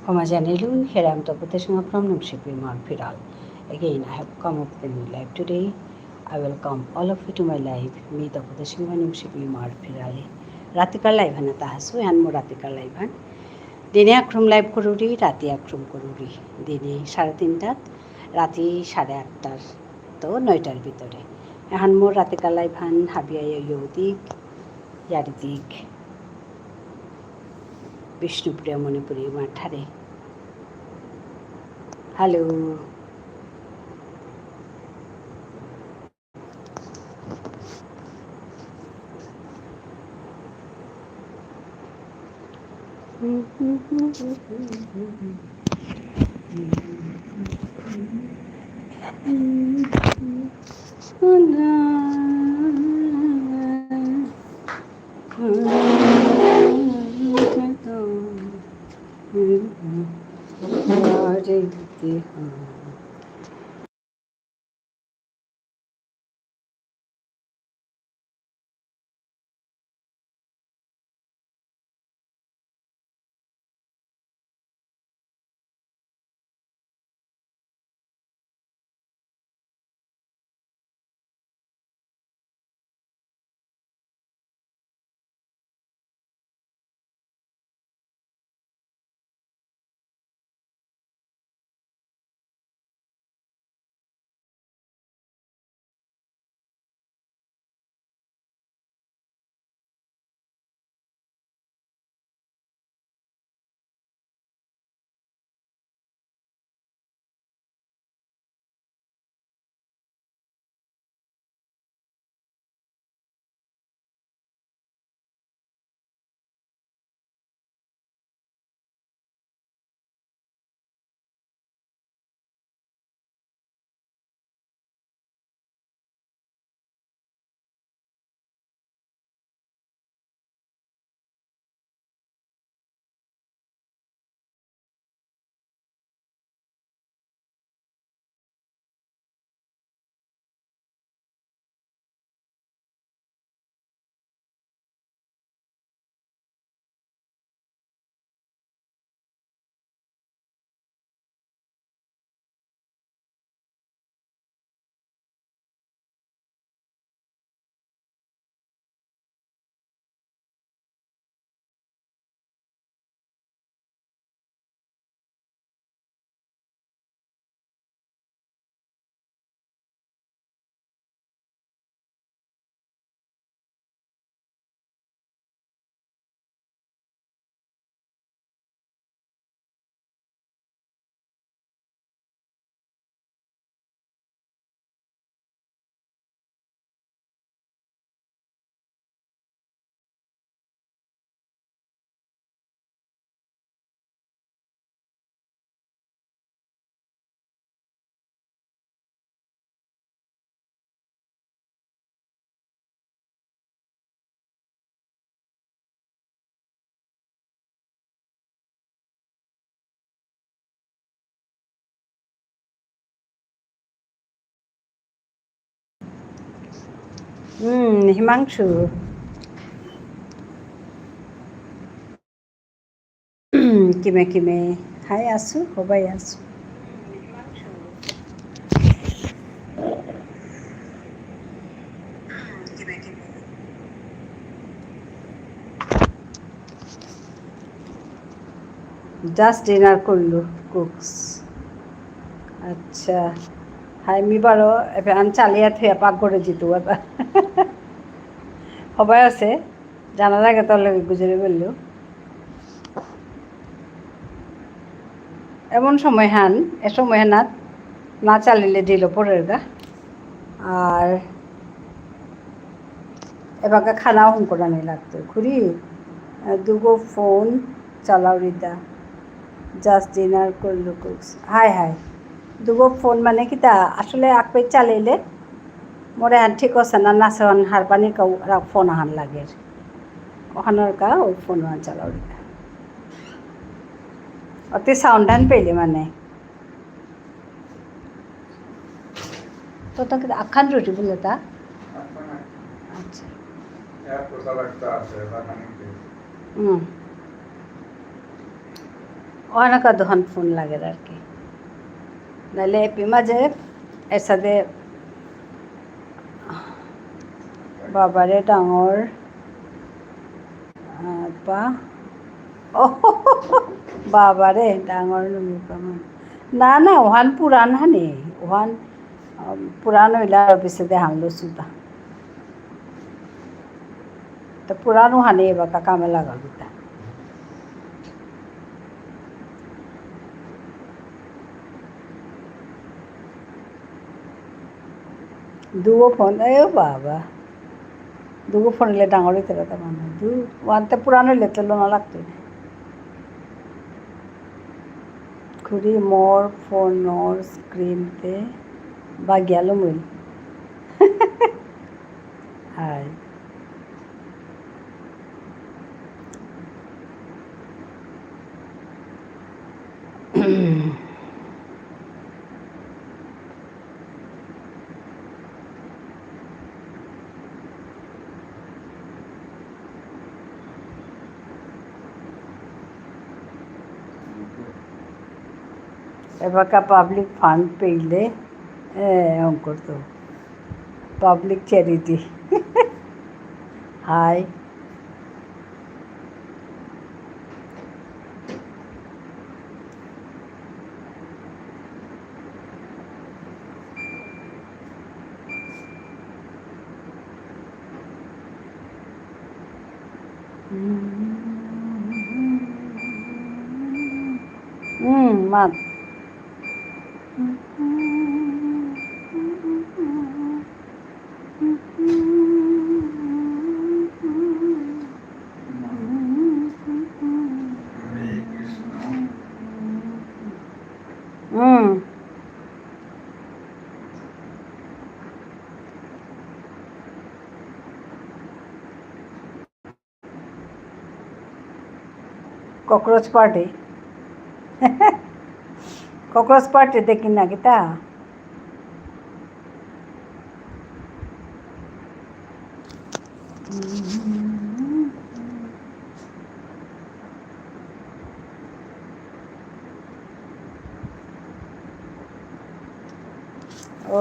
Janilu, here I am Taputeshima from Nimshipi Marfiral. Again, I have come up with a new live today. I welcome all of you to my live. Me Taputeshima Nimshipi Marfirali. Ratika live Hanatahasu and Muratika live. দিনে একরম live করুরি রাতে একরম করুরি দিনে 3:30 রাতে 8:30 তো 9টার ভিতরে এখন মোর রাতে কালাই ভান হাবিয়াই ইয়দিক ইয়ারিদিক Bishnupriya Manipuri মাঠারে hello Himanshu কিমে কিমে high আছো সবাই আছো জাস্ট ডিনার করলো কুকস আচ্ছা হাই মি বারো এবার আমি চালিয়ে থুয়া পাক করে জিতু এবার সবাই আছে জানার আগে তোর লাগে গুজরে বললো এমন সময় হান এ সময় হানাত না চালিলে দিল পরের গা আর এবারে খানাও হুম করা নেই লাগতো ঘুরি দুগো ফোন চালাও রিতা জাস্ট ডিনার করলো কুকস হাই হাই দুগো ফোন মানে কিতা আসলে আকপে চালিলে মোরে হান ঠিক আছে না নাচন হার পানি কাউ ফোন হান লাগে ওখানের কা ওই ফোন হান চালাও রিতা অতি সাউন্ড হান পেলে মানে তো তাকে আখান রুটি বলে তা আচ্ছা অনেক দুখন ফোন লাগে আর কি নাহলে এপি মাঝে এর সাথে বাবারে ডাঙর পা ও বাবারে ডাঙৰ না না ওহান পুরান হানি ওহান পুরান হইলে আর পিছতে হামলো সুতা তো পুরানো হানি এবার কামে লাগাল দিতা দুগো ফোন এ বাবা দুগো ফোন হইলে ডাঙর হইতে পারতাম মানুষ ওয়ানতে পুরানো হইলে তো লোনা লাগতো না খুঁড়ি মোর ফোনর স্ক্রিনতে বা গেল মই হাই এবারকার পাবলিক ফান্ড পেইলে অঙ্কর তো পাবলিক চ্যারিটি হাই মাত ককরোচ পার্টি ককরোচ পার্টি দেখি না গীতা ও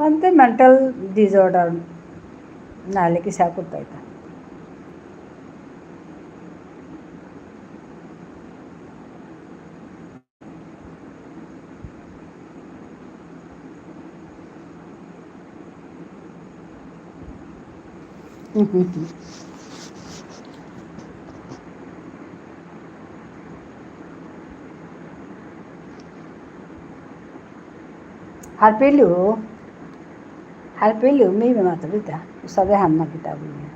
అంతే మెంటల్ డిజార్డర్ నాలుగు సాకుతాయిత Harpelu may mata bita usabehan na kita bunya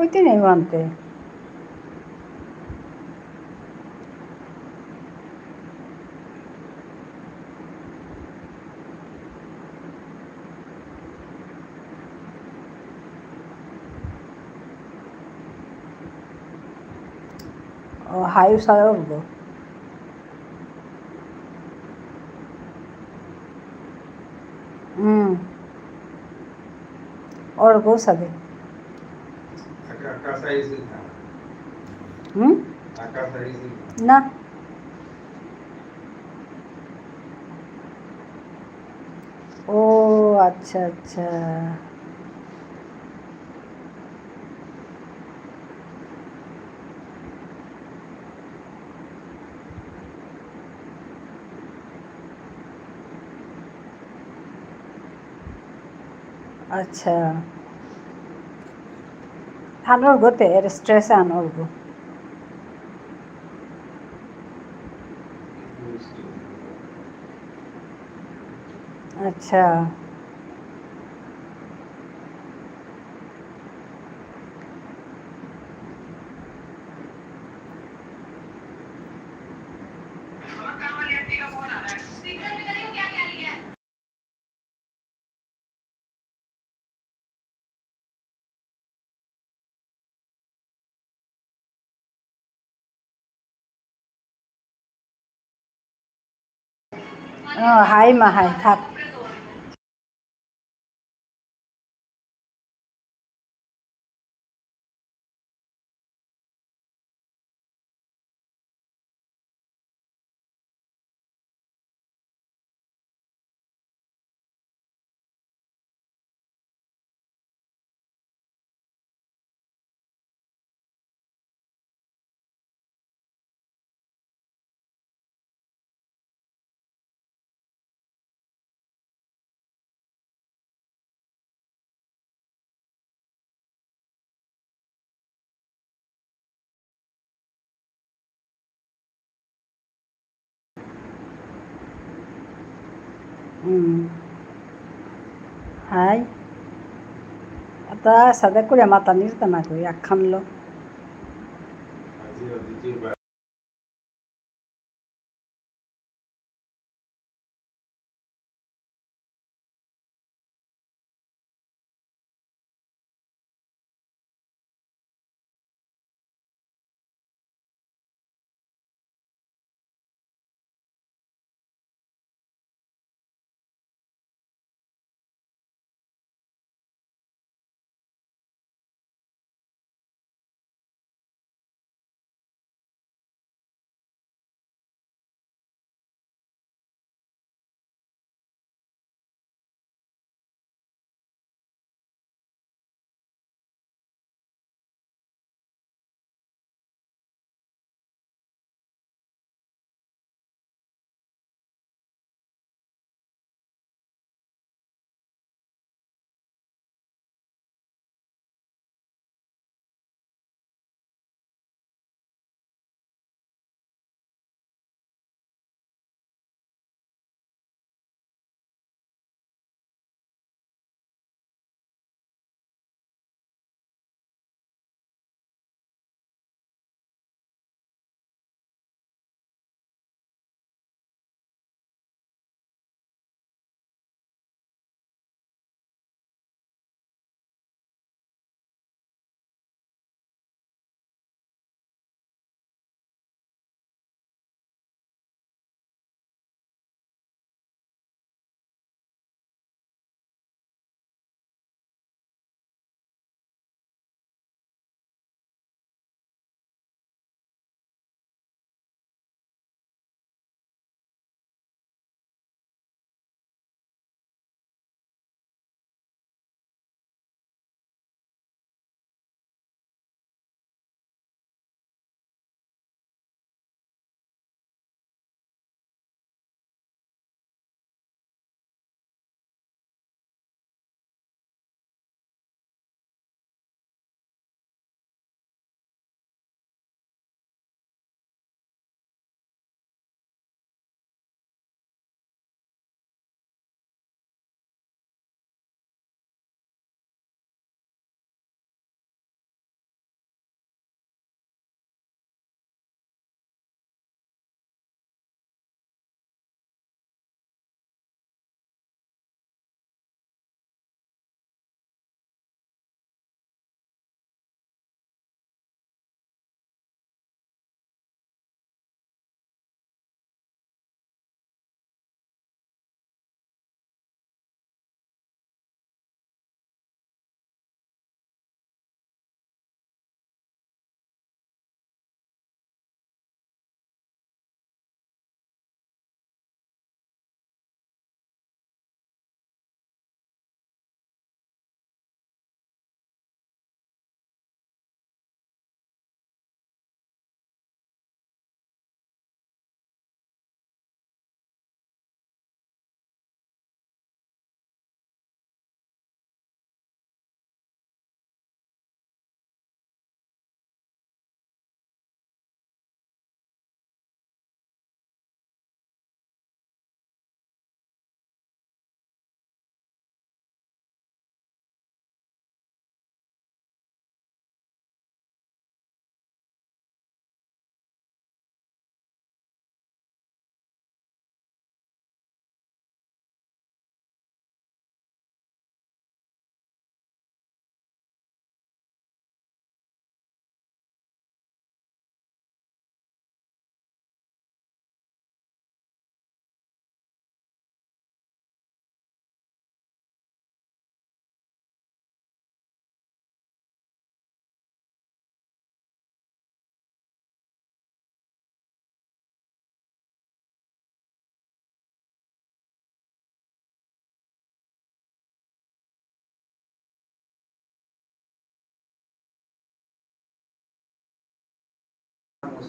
ওইতে নেই আনতে হাই সারা উঠবো orgo sabe না ও আচ্ছা আচ্ছা আচ্ছা আনর্গতে এর স্ট্রেসে আনর্গ আচ্ছা হাই মা হাই থাক। হাই आता सध्या कुऱ्या माता निर्तना करी একখানলো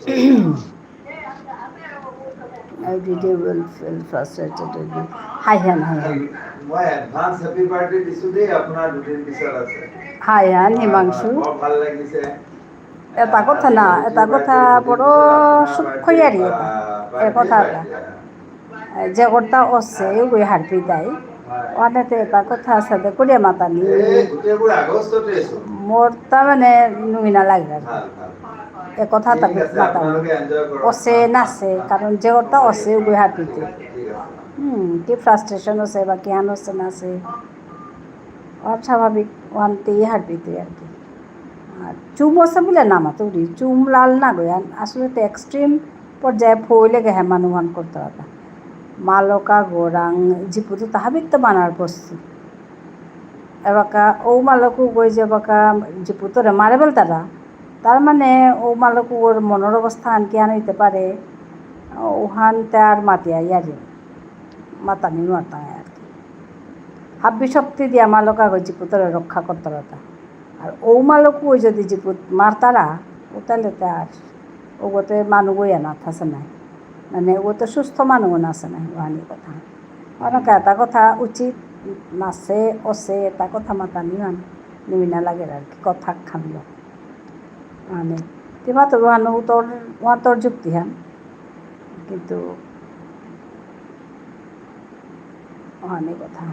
Every day will feel frustrated with me. Hi, Han. মই এডভান্স হেপী বাৰ্থডে দিছো দেই আপোনাৰ দুদিন পিছত আছে। Hi, Han, Himanshu. বৰ ভাল লাগিছে। এটা কথা আজি না, এটা সৰুজিৰ কথা বাৰ্থডে দুদিন বড় পিছত আপোনাৰ বাৰ্থডে সুখয়ারি বা এটা এ বাৰ্থডে কথাটা বাৰ্থডে। যে কর্তা অসে ওই হারপি দেয় অনেতে এটা কথা আছে যে কুড়িয়ে মাতানি এই গোটেইবোৰ আগষ্টতে চোন। মোর তাৰ মানে নুইনা লাগে আর কি ভাল ভাল। এ কথা ঠিক তাকে আছে মাতানি আপোনালোকে এনজয় কৰক। অসে নাচে কারণ যে কর্তা অসে ওই হারপিতে ঠিক আছে। কি ফ্রাস্ট্রেশন আছে বা কিহান হচ্ছে নাচে আর স্বাভাবিক ওয়ানতেই হারপিতে আর কি আর চুম আছে বলে নামাতো উড়ি চুম লাল না গয়ান আসলে তো এক্সট্রিম পর্যায়ে ফইলে গেহে মানুহান করতে হবে মালকা গোরাং জিপুতো তাহাবিক তো মানার বস্তু এবাকা ও মালকু গই যে বাকা জিপুতরে মারে বল তার মানে ও মালকু ওর মনের অবস্থা আনকি আন হইতে পারে ওহান তার মাতিয়া ইয়ারি মাতানি মাতায় আর কি হাব্বি শক্তি দিয়া মালকা গই জিপুতরে রক্ষা করতে পারতা আর ও মালকু ওই যদি জিপুত মারতারা ও তাহলে তার ওগতে মানুষ বইয়া না আছে নাই মানে ও তো সুস্থ মানুষ আছে নাই ওহানি কথা অনেক এটা কথা উচিত নাচে অসে এটা কথা মাতা নিহান নিবিনা লাগে আর কি কথা খানল মানে কিবা তো ওহানো তোর যুক্তি হান কিন্তু ওহানি কথা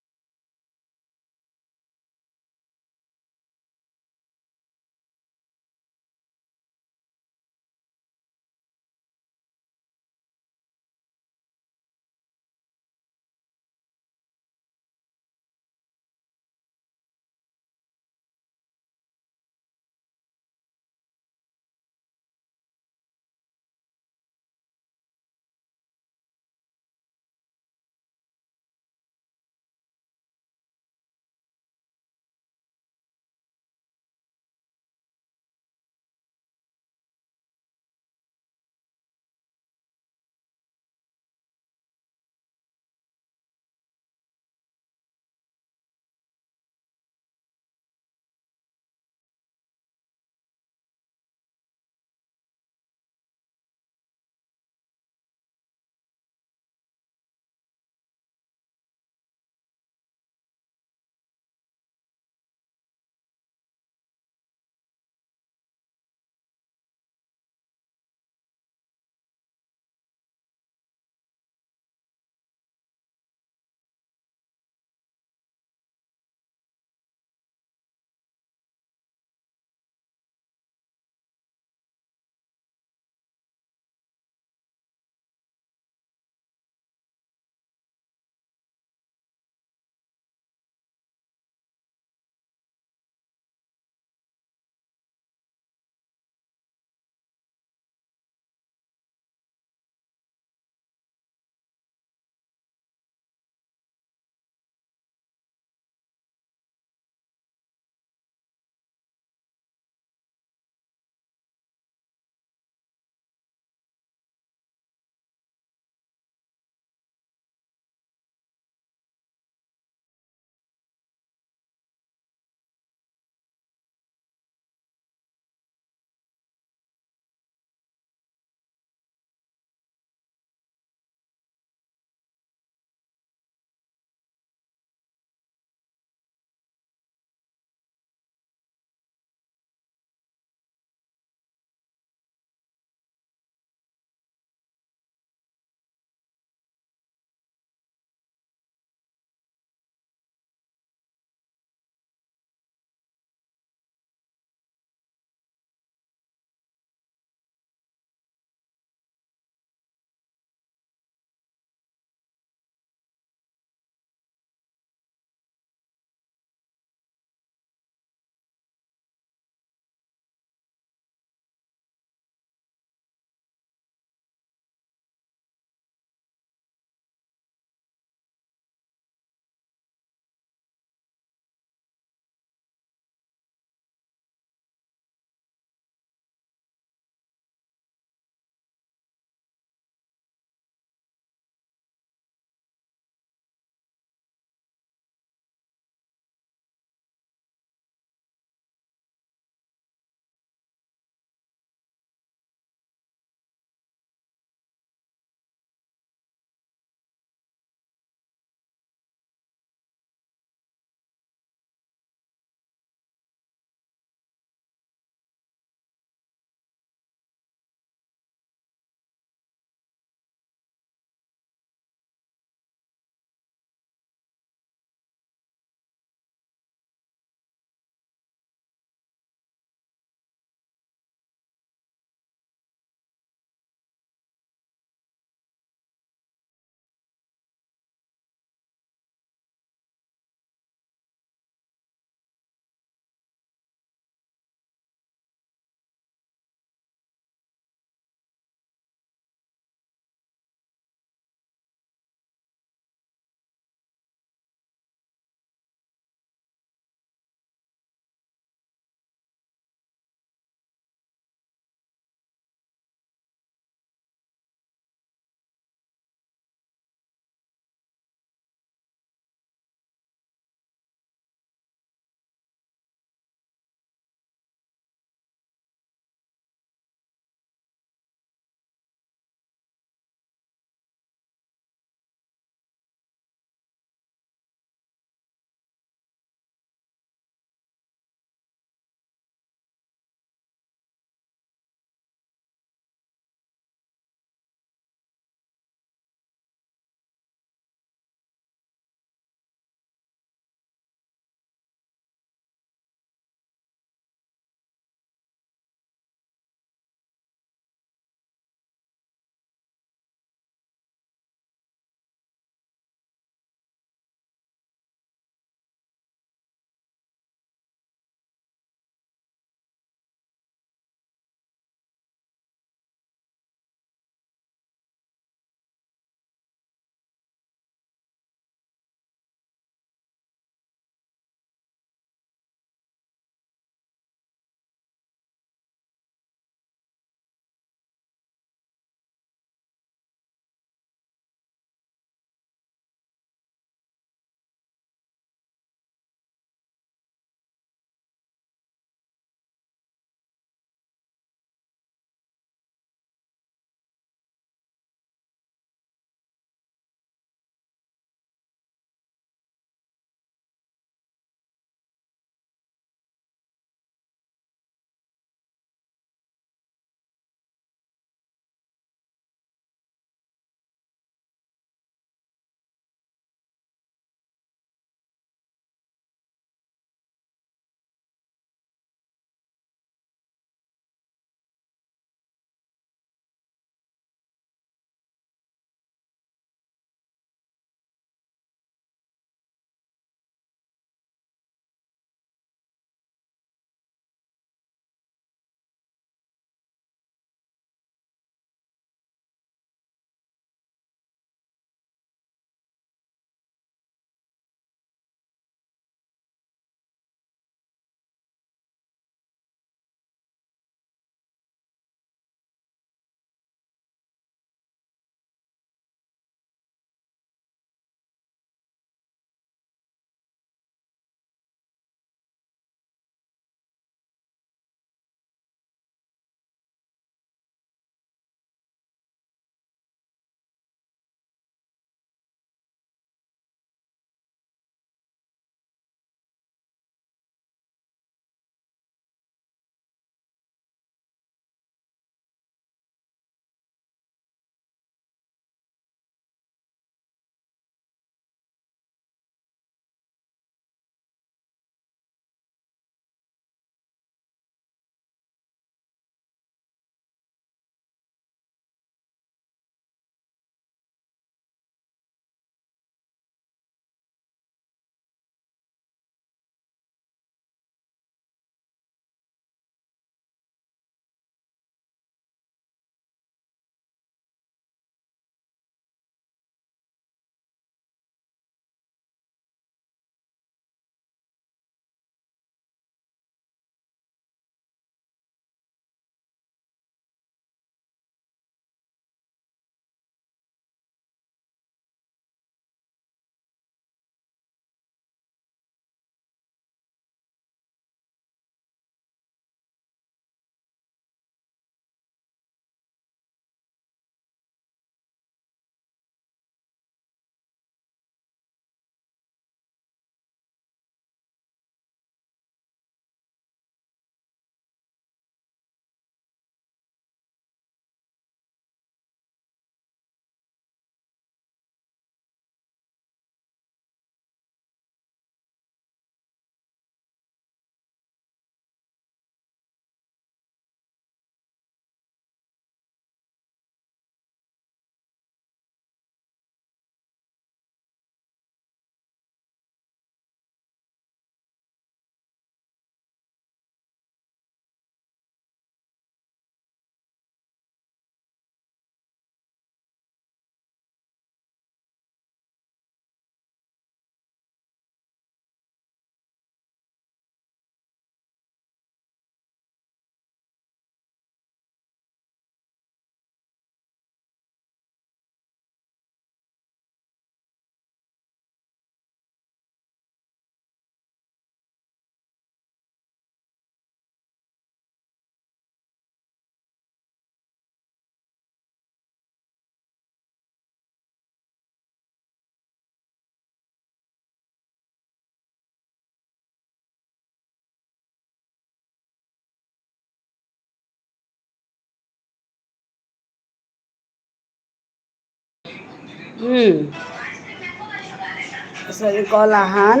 यसरी कलाहान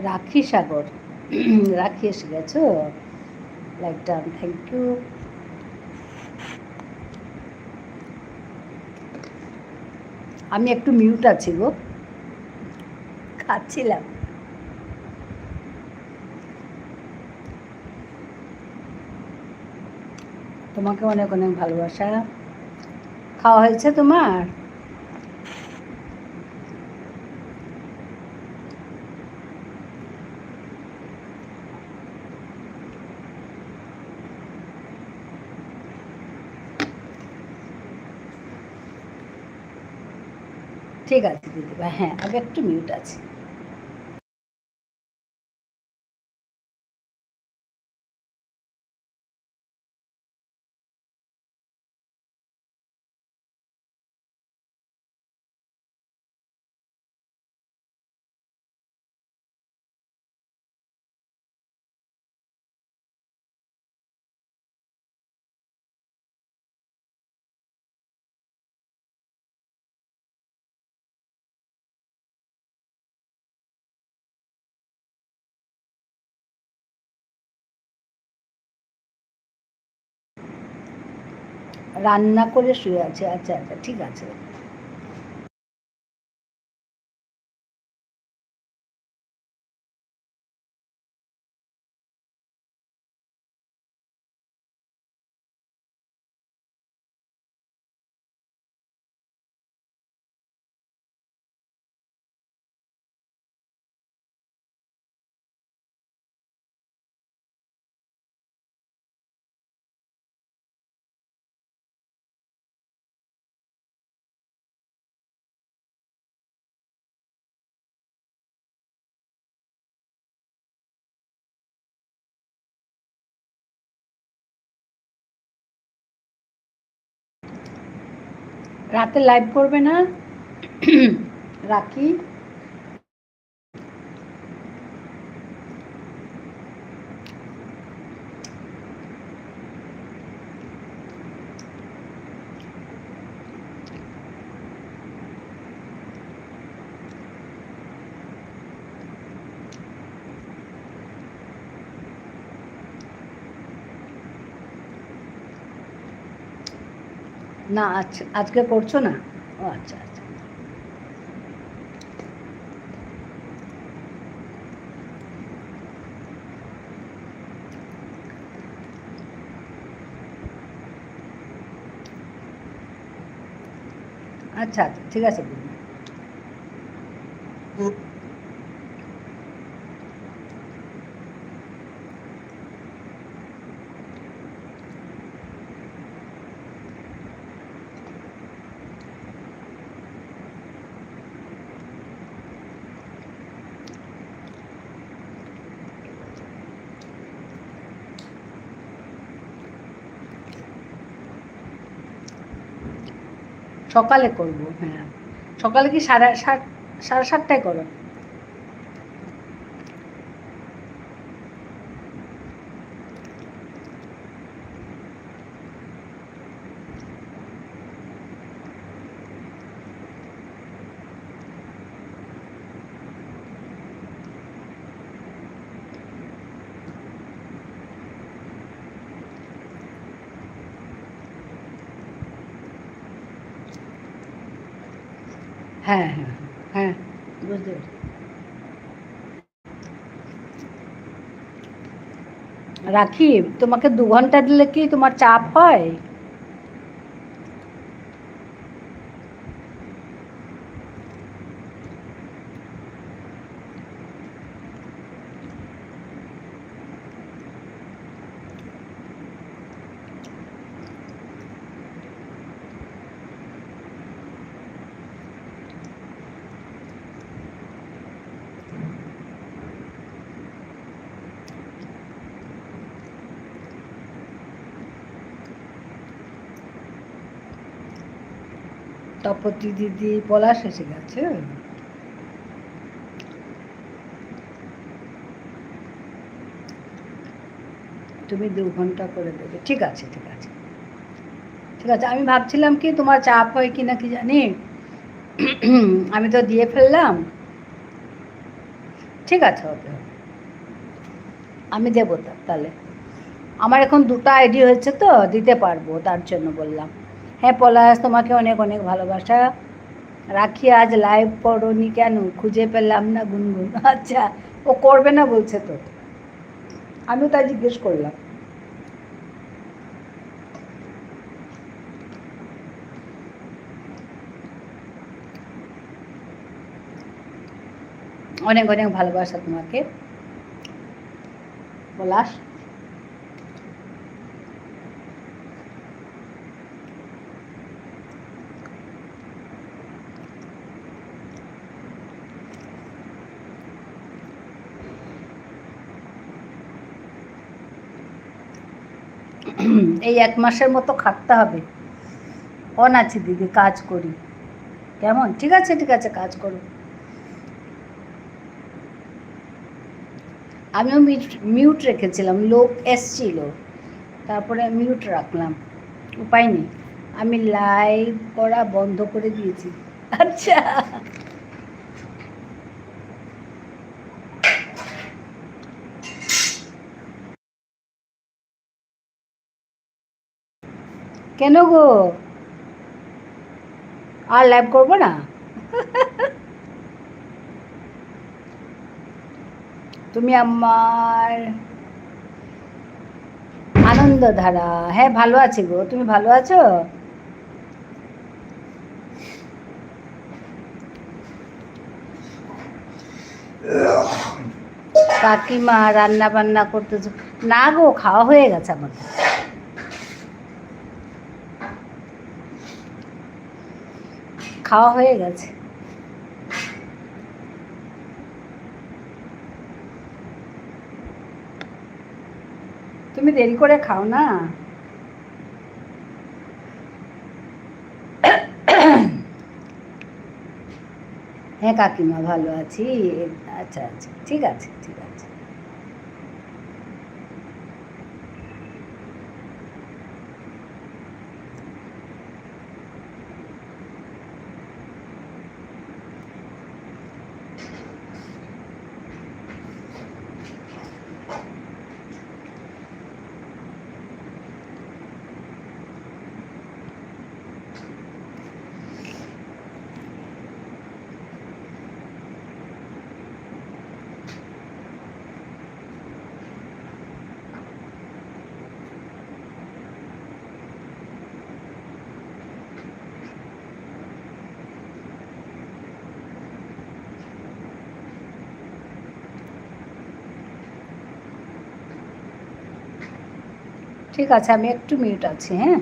রাখি সাগর, রাখি এসে গেছো, লাইক ডান, থ্যাংক ইউ। আমি একটু মিউট আছি গো, খাচ্ছিলাম। তোমাকে অনেক অনেক ভালোবাসা। খাওয়া হয়েছে তোমার? ঠিক আছে দিদিভাই, হ্যাঁ আমি একটু মিউট আছি। রান্না করে শুয়ে আছে, আচ্ছা আচ্ছা ঠিক আছে। রাতে লাইভ করবে না রাখি? না আজকে করছো না? ও আচ্ছা আচ্ছা। আচ্ছা আচ্ছা ঠিক আছে দিদি। সকালে করব, হ্যাঁ সকালে কি 7:30 করো? হ্যাঁ হ্যাঁ হ্যাঁ বুঝতে পারছি। রাখি, তোমাকে 2 ঘন্টা দিলে কি তোমার চাপ হয়? তপতি দিদি পলাশ এসে গেছে। তুমি 2 ঘন্টা করে দেবে, ঠিক আছে ঠিক আছে ঠিক আছে। আমি ভাবছিলাম কি তোমার চাপ হয় কি না কি জানি, আমি তো দিয়ে ফেললাম। ঠিক আছে, হবে হবে। আমি দেবো তাহলে। আমার এখন 2টা আইডি হয়েছে তো, দিতে পারবো, তার জন্য বললাম। হ্যাঁ পলাশ, তোমাকে অনেক অনেক ভালোবাসা। রাখি, আজ লাইভ করোনি কেন? খুঁজে পেলাম না গুনগুন। আচ্ছা, ও করবে না বলছে তো, আমিও তাই জিজ্ঞেস করলাম। অনেক অনেক ভালোবাসা তোমাকে পলাশ। এই 1 মাসের মতো খাটতে হবে। অন আছি দিদি, কাজ করি। কেমন? ঠিক আছে ঠিক আছে, কাজ করো। আমিও মিউট রেখেছিলাম, লোক এসছিল, তারপরে মিউট রাখলাম, উপায় নেই। আমি লাইভ করা বন্ধ করে দিয়েছি। আচ্ছা, কেন গো, আর লাইভ করবো না? তুমি আমার আনন্দধারা। হ্যাঁ ভালো আছি গো, তুমি ভালো আছো? কাকিমা রান্না বান্না করতেছো? না গো, খাওয়া হয়ে গেছে আমাদের। খাওয়া হয়ে গেছে। তুমি দেরি করে খাও না। হ্যাঁ কাকিমা ভালো আছি। আচ্ছা আচ্ছা, ঠিক আছে ঠিক আছে। ঠিক আছে, আমি একটু মিউট আছি, হ্যাঁ।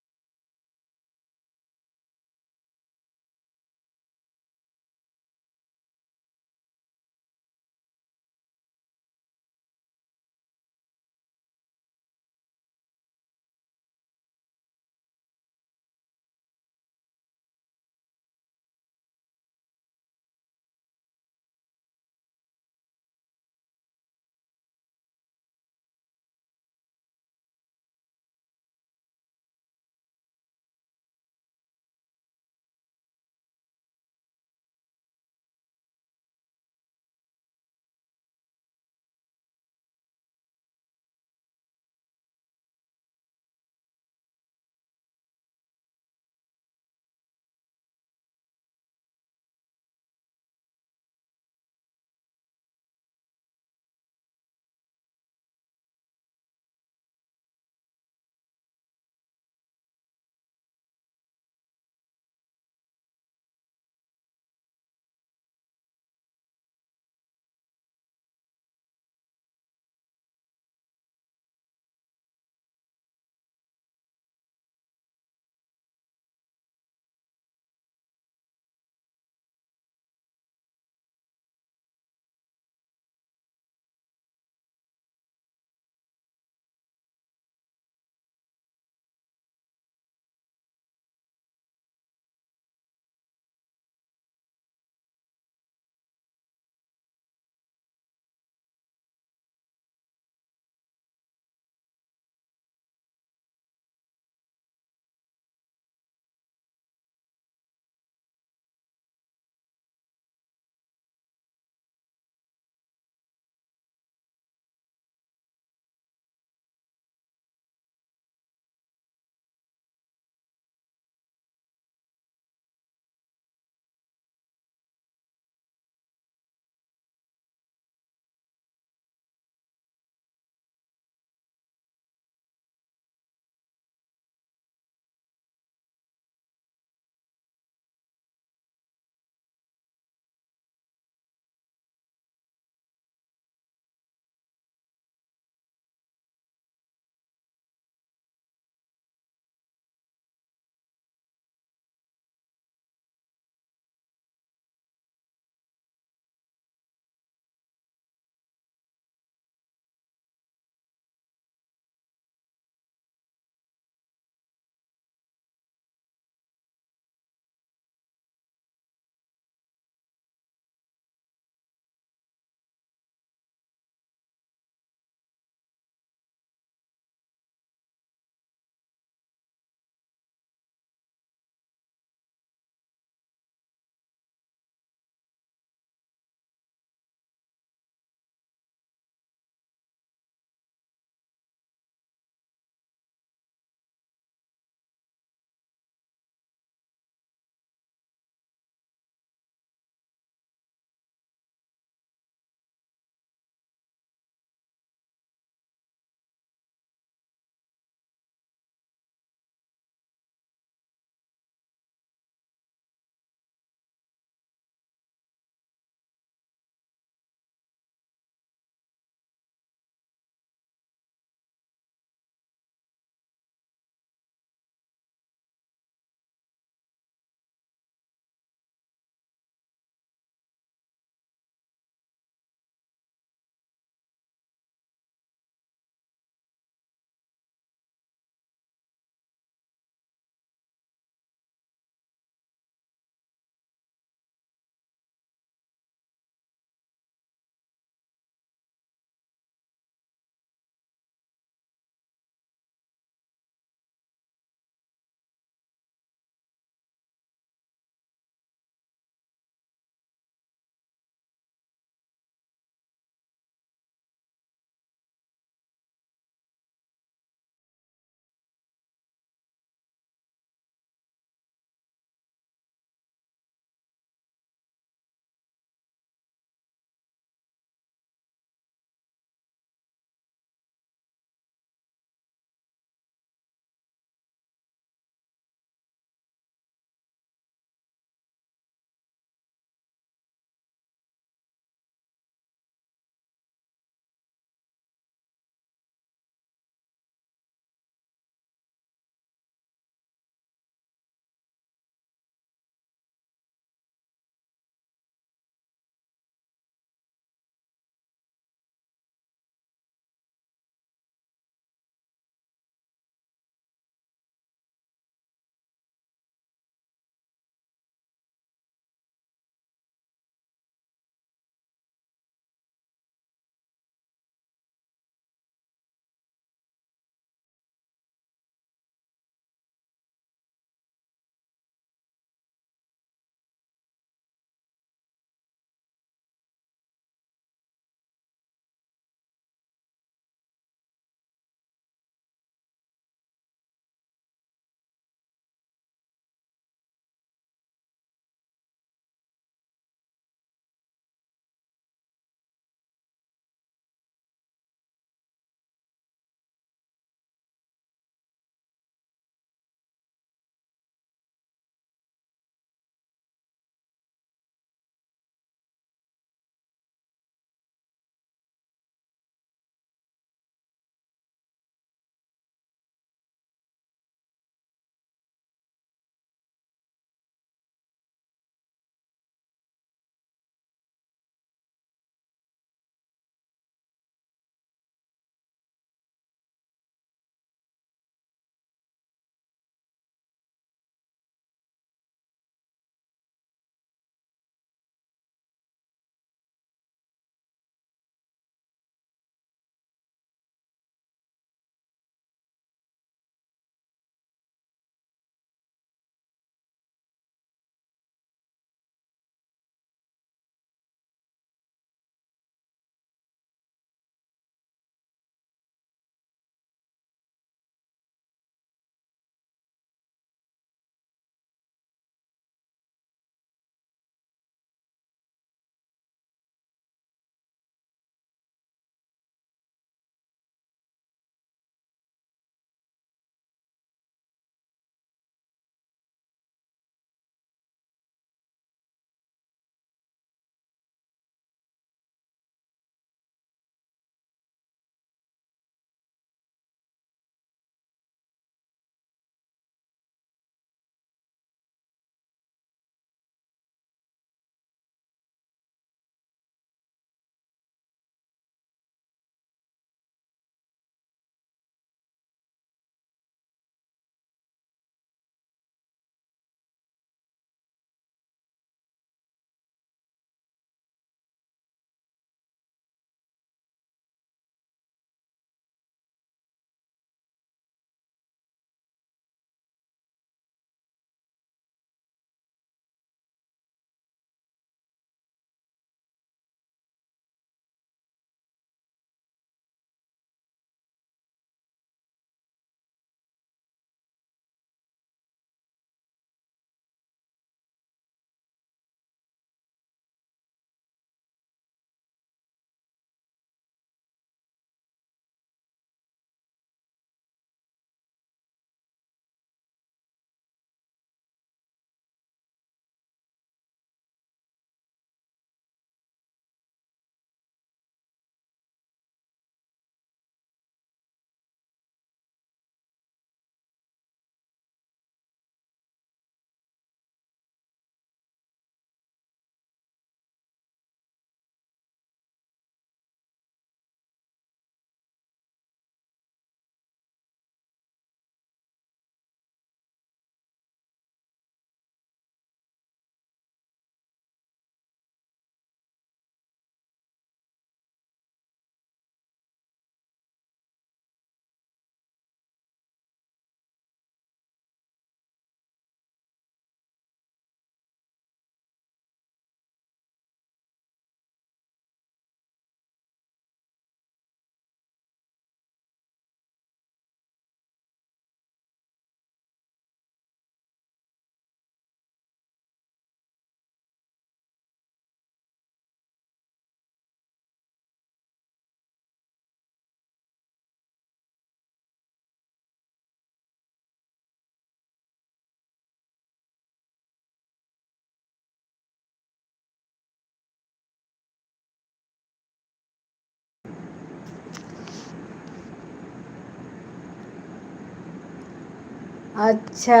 अच्छा,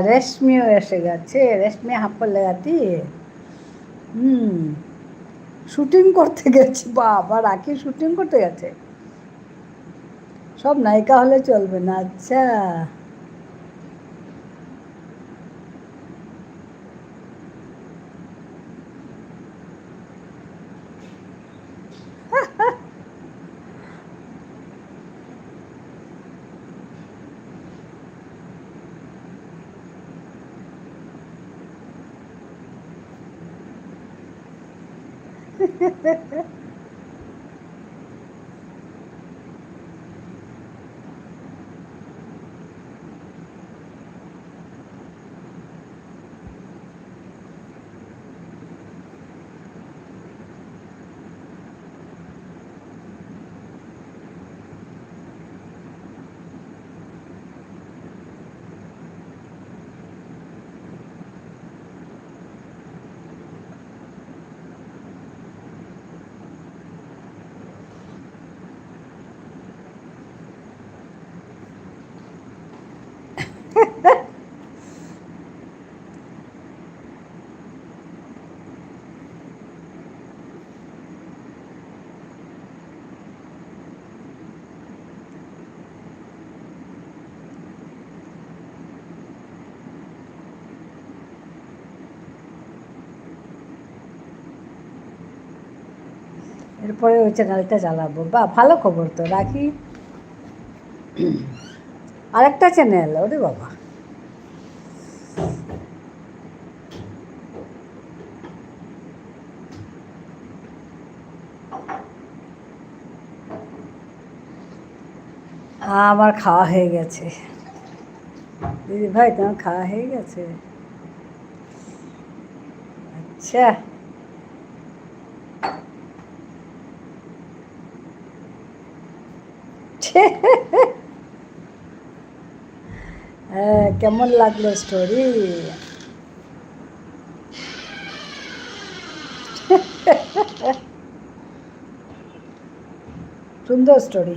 রেশমিও এসে গেছে। রেশমি হাপ্পা লাগাতি। হুম, শুটিং করতে গেছে। বাবা, রাখি শুটিং করতে গেছে। সব নায়িকা হলে চলবে না। আচ্ছা, এরপরে ওই চ্যানেলটা চালাবো। বা ভালো খবর তো, রাখি আরেকটা চ্যানেল। ওরে বাবা, আমার খাওয়া হয়ে গেছে। দিদি ভাই, তোমার খাওয়া হয়ে গেছে? আচ্ছা, হ্যাঁ, কেমন লাগলো স্টোরি? সুন্দর স্টোরি।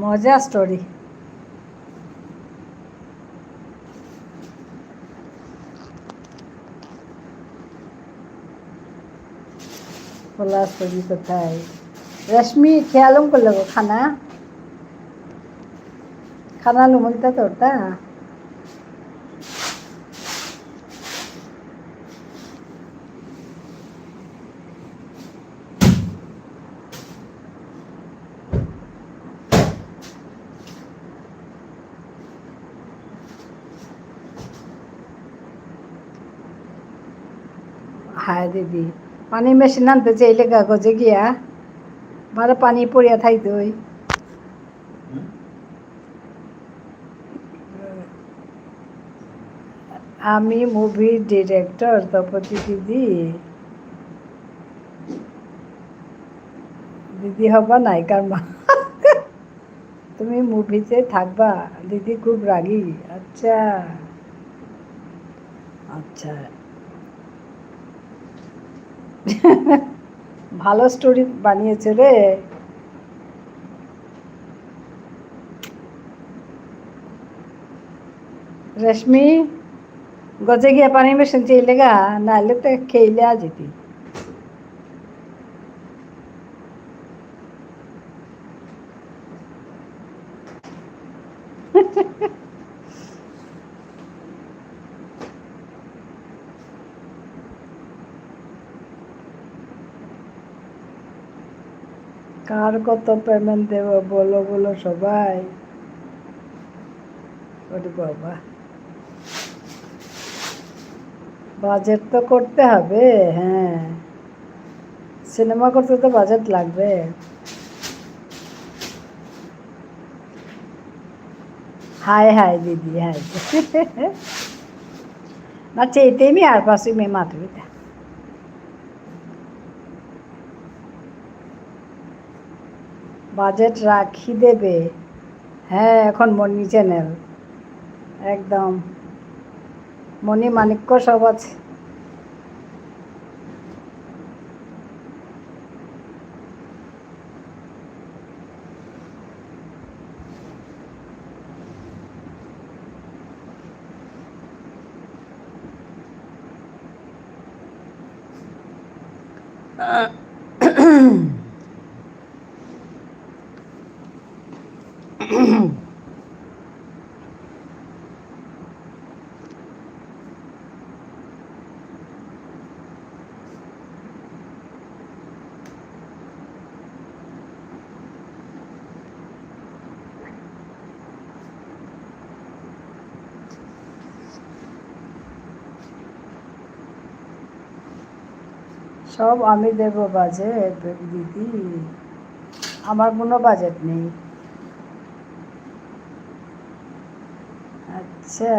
মজা স্টোরি। খোলা স্টোরি কোথায়? রশ্মি খেয়ালম করলে গো খানা খানা লুমলতা তোরটা। হায় দিদি, পানি মেশিন আনতে চাইলে কাগজে গিয়া ভালো পানি পড়িয়া থাইতে ওই। আমি মুভির ডিরেক্টর তপতি দিদি। দিদি হবা নায়িকার মা। তুমি মুভিতে থাকবা? দিদি খুব রাগী। আচ্ছা আচ্ছা, ভালো স্টোরি বানিয়েছে রে। রেশমি, গজে গিয়া পানি মেশিন চাইলে গা, নাহলে তো খেইলে আ যেতি। কার কত পেমেন্ট দেব বলো বলো সবাই। ওরে বাবা, বাজেট তো করতে হবে। হ্যাঁ, সিনেমা করতে তো বাজেট লাগবে। हाय हाय दीदी हाय ना चेते मी আর পাশে মে মাতবিতা বাজেট রাখি দেবে হ্যাঁ এখন মনি চ্যানেল একদম মনি মানিক্য সব আছে সব আমি দেব বাজেট দিদি আমার কোনো বাজেট নেই আচ্ছা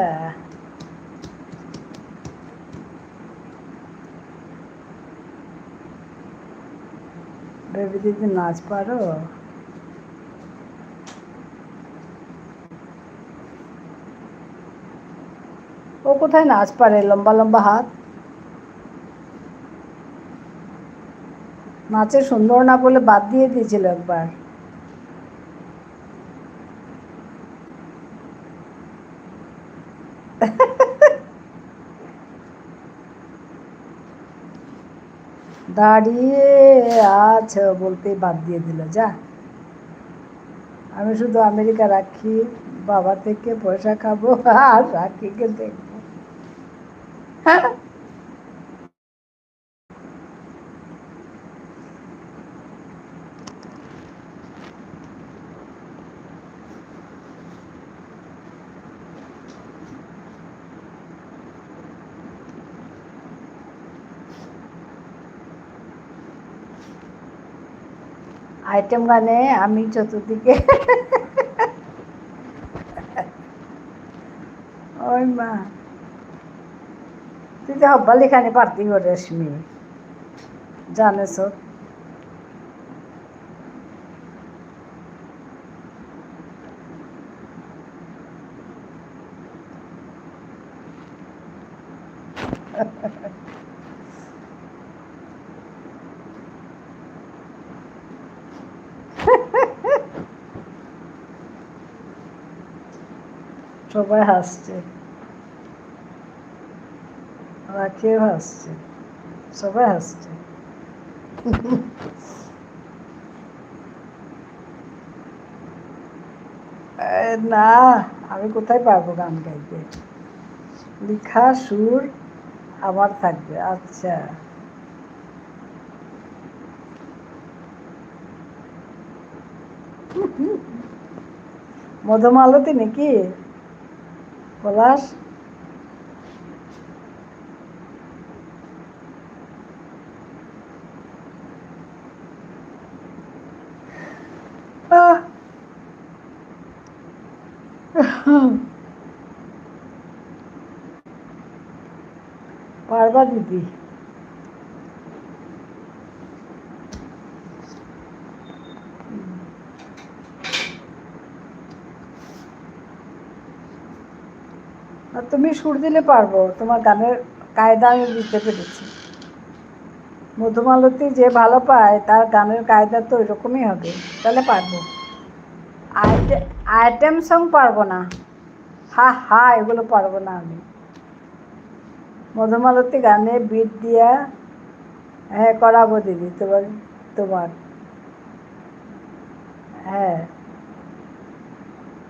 বেবি দিদি নাচ পারো ও কোথায় নাচ পারে লম্বা লম্বা হাত নাচে সুন্দর না বলে বাদ দিয়ে দিয়েছিল একবার দাঁড়িয়ে আছো বলতে বাদ দিয়ে দিল যা আমি শুধু আমেরিকা রাখি বাবা থেকে পয়সা খাবো আর রাখিকে দেখবো আইটেম গানে আমি চতুর্দিকে ওই মা তুই তো হব্বালি খানি পারতি গো রেশমি জানেছ সবাই হাসছে রাখিও হাসছে সবাই হাসছে না আমি কোথায় পারবো গান গাইতে লিখা সুর আমার থাকবে আচ্ছা মধুমালতী নাকি পলাশ পারবা দিদি তুমি সুর দিলে পারবো তোমার গানের কায়দা আমি বুঝতে পেরেছি মধুমালতী যে ভালো পায় তার গানের কায়দা তো ওইরকমই হবে তাহলে পারবো আইটেম সং পারবো না হা হা এগুলো পারবো না আমি মধুমালতী গানে বিট দিয়া হ্যাঁ করাবো দিদি তোমার হ্যাঁ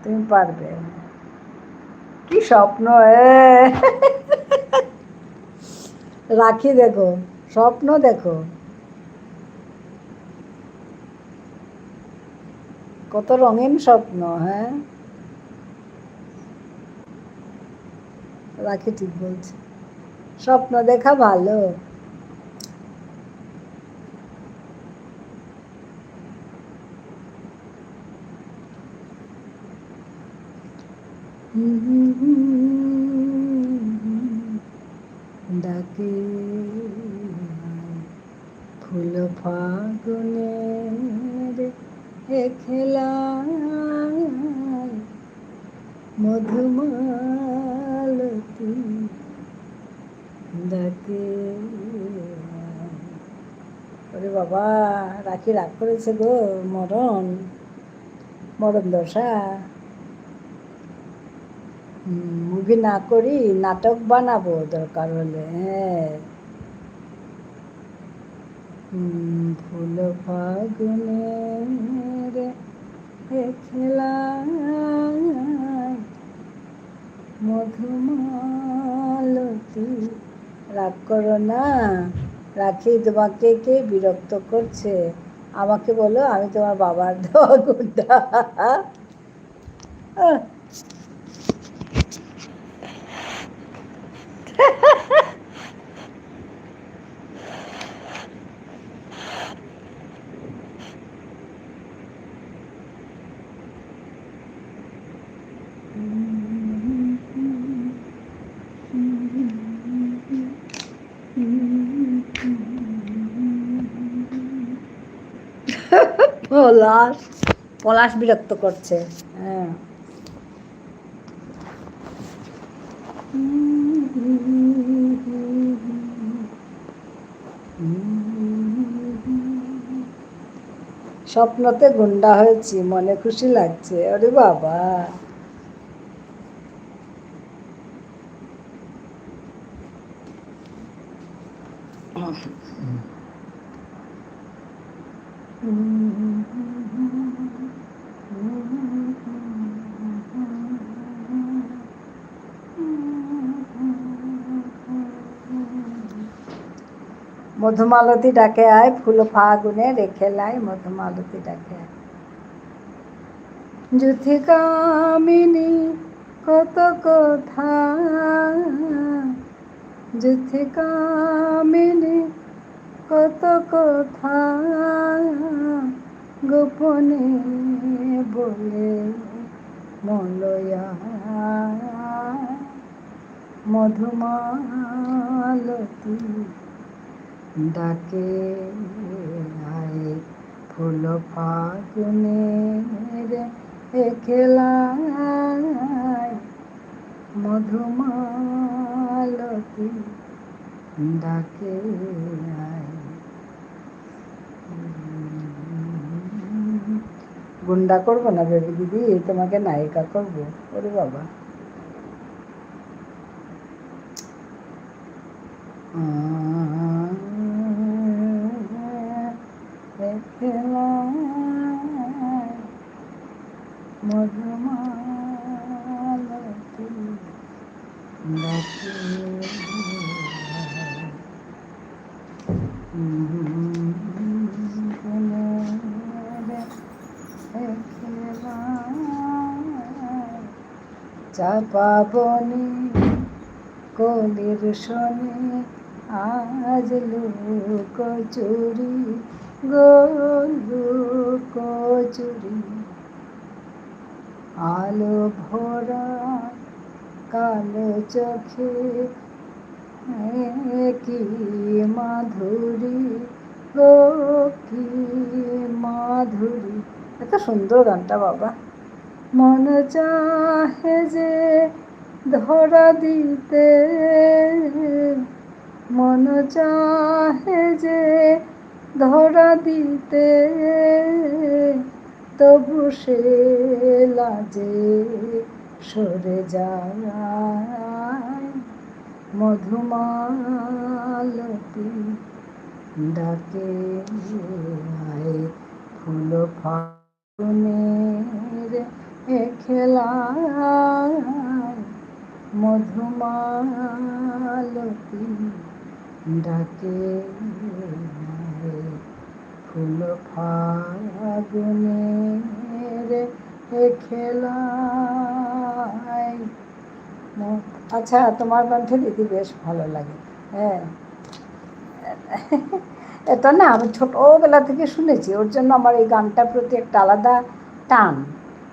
তুমি পারবে কি স্বপ্ন রাখি দেখো স্বপ্ন দেখো কত রঙিন স্বপ্ন হ্যাঁ রাখি ঠিক বলছে স্বপ্ন দেখা ভালো ডাকে ফুল ফাগুনের এ খেলায় মধুমালতী ডাকে। ওরে বাবা, রাখি রাগ করেছে গো, মরণ মরণ দশা। মুভি না করি, নাটক বানাবো দরকার হলে। হ্যাঁ, ফুল ফাগুনের এ খেলায় মধুমালতী। রাগ করো না, রাখি তোমাকে কে বিরক্ত করছে? আমাকে বলো, আমি তোমার বাবার দেওয়া গুন্ডা। পলাশ পলাশ বিরক্ত করছে। হ্যাঁ, স্বপ্নতে গুন্ডা হয়েছি, মনে খুশি লাগছে। আরে বাবা, মধুমালতী ডাকে আয়, ফুল ফাগুনে রেখে লাই, মধুমালতী ডাকে আয়। যুথিকামিনী কত কথা, যুথিকামিনী কত কথা গোপনে বলে মলয়া। মধুমালতী ডাকে আয়, ফুল ফাগুনের এ খেলায় মধুমালতী ডাকে আয়। গুন্ডা করবো না বেবি দিদি, তোমাকে নায়িকা করবো। ওরে বাবা, মধুমালতী ডাকে চাপা বনে কলির শনি আজ লুক চুরি গো লুক চুরি। আলো ভরা কালো চোখে কি মাধুরী গো কি মাধুরী। এত সুন্দর গানটা বাবা। মন চাহে যে ধরা দিতে, মন চাহে যে ধরা দিতে, তবু সে লাজে সরে যায়। মধুমালতী ডাকে আয়, ফুল ফাগুনের এ খেলায় মধুমালতী ডাকে আয়, ফুল ফাগুনের এ খেলায়। আচ্ছা, তোমার কণ্ঠে দিদি বেশ ভালো লাগে। হ্যাঁ, এটা না আমি ছোটোবেলা থেকে শুনেছি, ওর জন্য আমার এই গানটার প্রতি একটা আলাদা টান।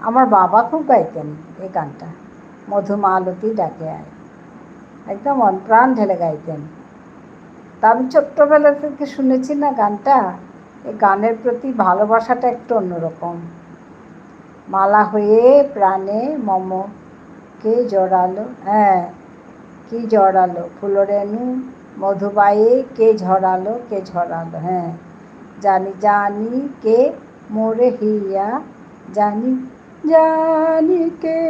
আমার বাবা খুব গাইতেন এই গানটা। মধুমালতী ডাকে আয়, একদম প্রাণ ঢেলে গাইতেন। তা আমি ছোট্টবেলা থেকে শুনেছি না গানটা, এই গানের প্রতি ভালোবাসাটা একটু অন্যরকম। মালা হয়ে প্রাণে মম কে জড়ালো, হ্যাঁ কি জড়ালো, ফুলরেণু মধুবায়ে কে ঝরালো, কে ঝরালো, হ্যাঁ জানি জানি কে মোরে হিয়া, জানি জানি কে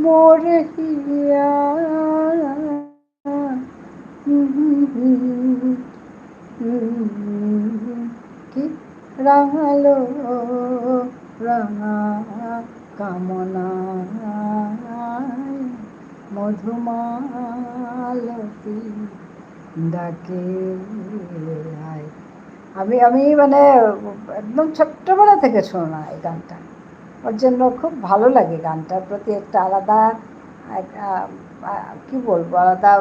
মোরে হিয়া, কি রাঙালো রাঙা কামনায় মধুমালতী ডাকে আয়। আমি আমি মানে একদম ছোট্টবেলা থেকে শোনা এই গানটা, ওর জন্য খুব ভালো লাগে। গানটার প্রতি একটা আলাদা কি বলবো, আলাদা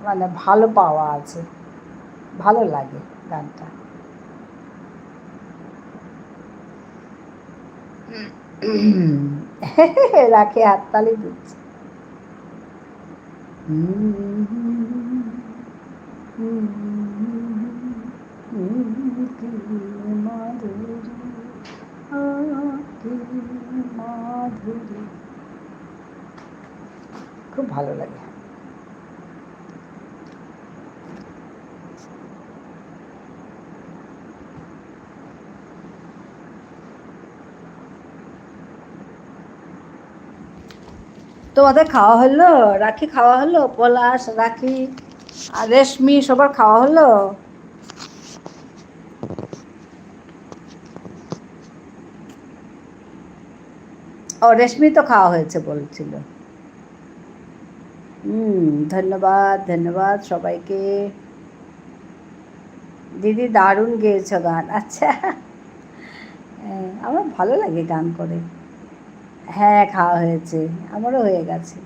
মানে ভালো পাওয়া আছে, ভালো লাগে গানটা। রাখে হাততালি দিচ্ছে। খুব ভালো লাগে। তোমাদের খাওয়া হলো? রাখি খাওয়া হলো? পলাশ, রাখি আর রেশমি সবার খাওয়া হলো? ও রেশমি তো খাওয়া হয়েছে বলছিল। ধন্যবাদ ধন্যবাদ সবাইকে। দিদি দারুণ গেয়েছ গান। আচ্ছা, আমার ভালো লাগে গান করে। হ্যাঁ খাওয়া হয়েছে, আমারও হয়ে গেছে।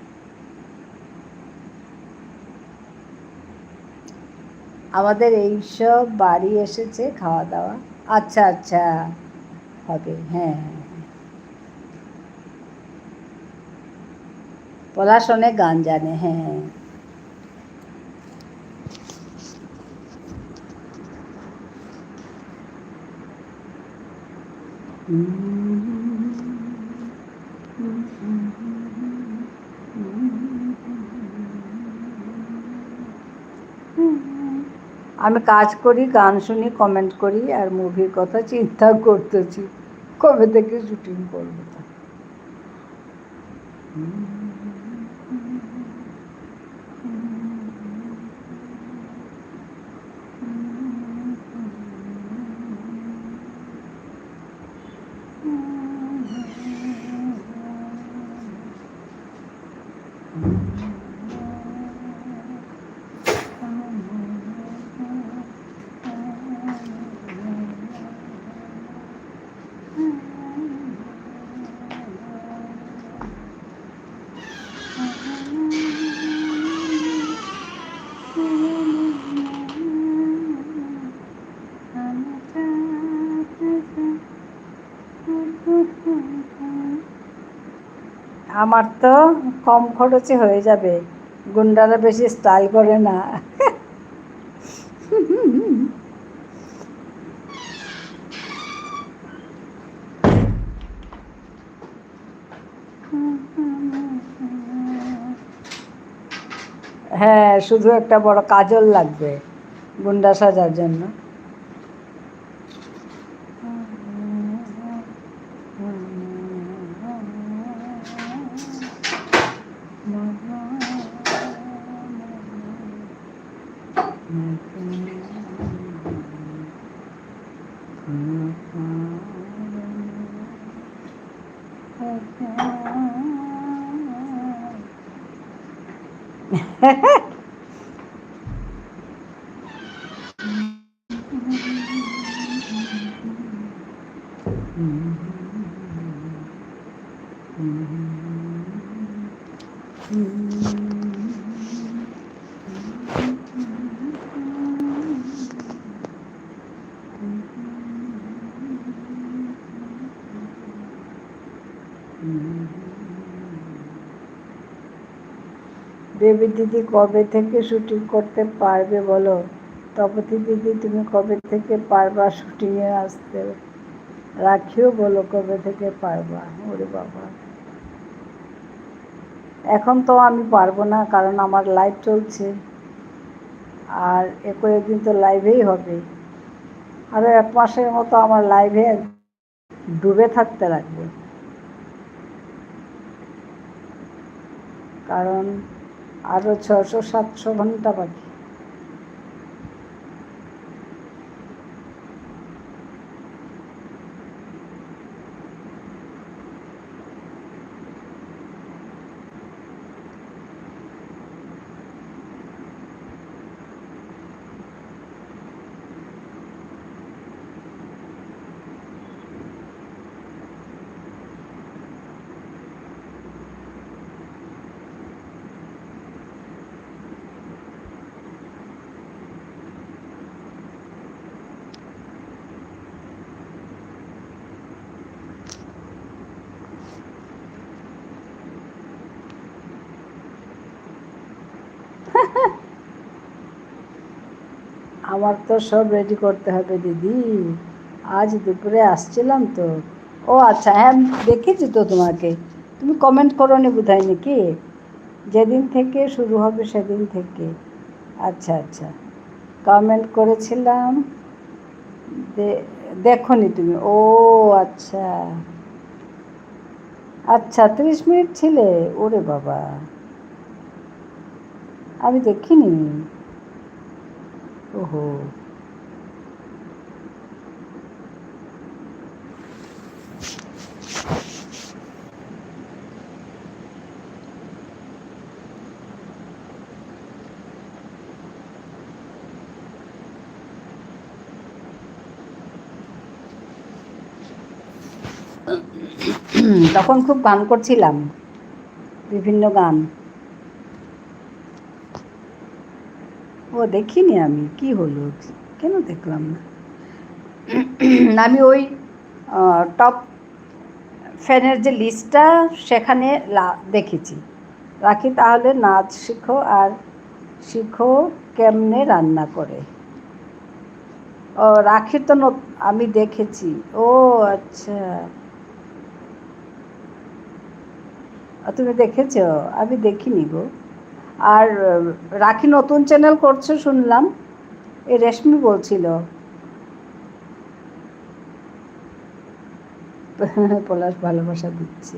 আমাদের এইসব বাড়ি এসেছে খাওয়া দাওয়া। আচ্ছা আচ্ছা হবে, হ্যাঁ হ্যাঁ। পলাশ অনেক গান জানে, হ্যাঁ। আমি কাজ করি, গান শুনি, কমেন্ট করি, আর মুভির কথা চিন্তা করতেছি কবে থেকে শুটিং করবো। আমার তো কম খরচে হয়ে যাবে, গুন্ডারা বেশি স্টাইল করে না। হ্যাঁ শুধু একটা বড় কাজল লাগবে গুন্ডা সাজার জন্য। বেবি দিদি কবে থেকে শুটিং করতে পারবে বলো? তপতি দিদি তুমি কবে থেকে পারবা শুটিংয়ে আসতে? রাখিও বলো কবে থেকে পারবা। ওরে বাবা, এখন তো আমি পারবো না, কারণ আমার লাইভ চলছে, আর কয়েকদিন তো লাইভেই হবে। আরও 1 মাসের মতো আমার লাইভে ডুবে থাকতে লাগবে, কারণ আরও 600-700 ঘন্টা বাকি। আমার তো সব রেডি করতে হবে দিদি, আজ দুপুরে আসছিলাম তো। ও আচ্ছা, হ্যাঁ দেখেছি তো তোমাকে, তুমি কমেন্ট করো নি বোধহয় নাকি? যেদিন থেকে শুরু হবে সেদিন থেকে। আচ্ছা আচ্ছা, কমেন্ট করেছিলাম, দেখো নি তুমি? ও আচ্ছা আচ্ছা, 30 মিনিট ছিলে? ওরে বাবা, আমি দেখিনি। ওহো, তখন খুব গান করছিলাম, বিভিন্ন গান। ও দেখিনি আমি, কি হলো, কেন দেখলাম না? আমি ওই টপ ফ্যানের যে লিস্টটা সেখানে দেখেছি। রাখি তাহলে নাচ শিখো, আর শিখো কেমনে রান্না করে। ও রাখি তো আমি দেখেছি। ও আচ্ছা, তুমি দেখেছো? আমি দেখিনি গো। আর রাখি নতুন চ্যানেল করছো শুনলাম, এই রেশমি বলছিল। পলাশ ভালোবাসা দিচ্ছে।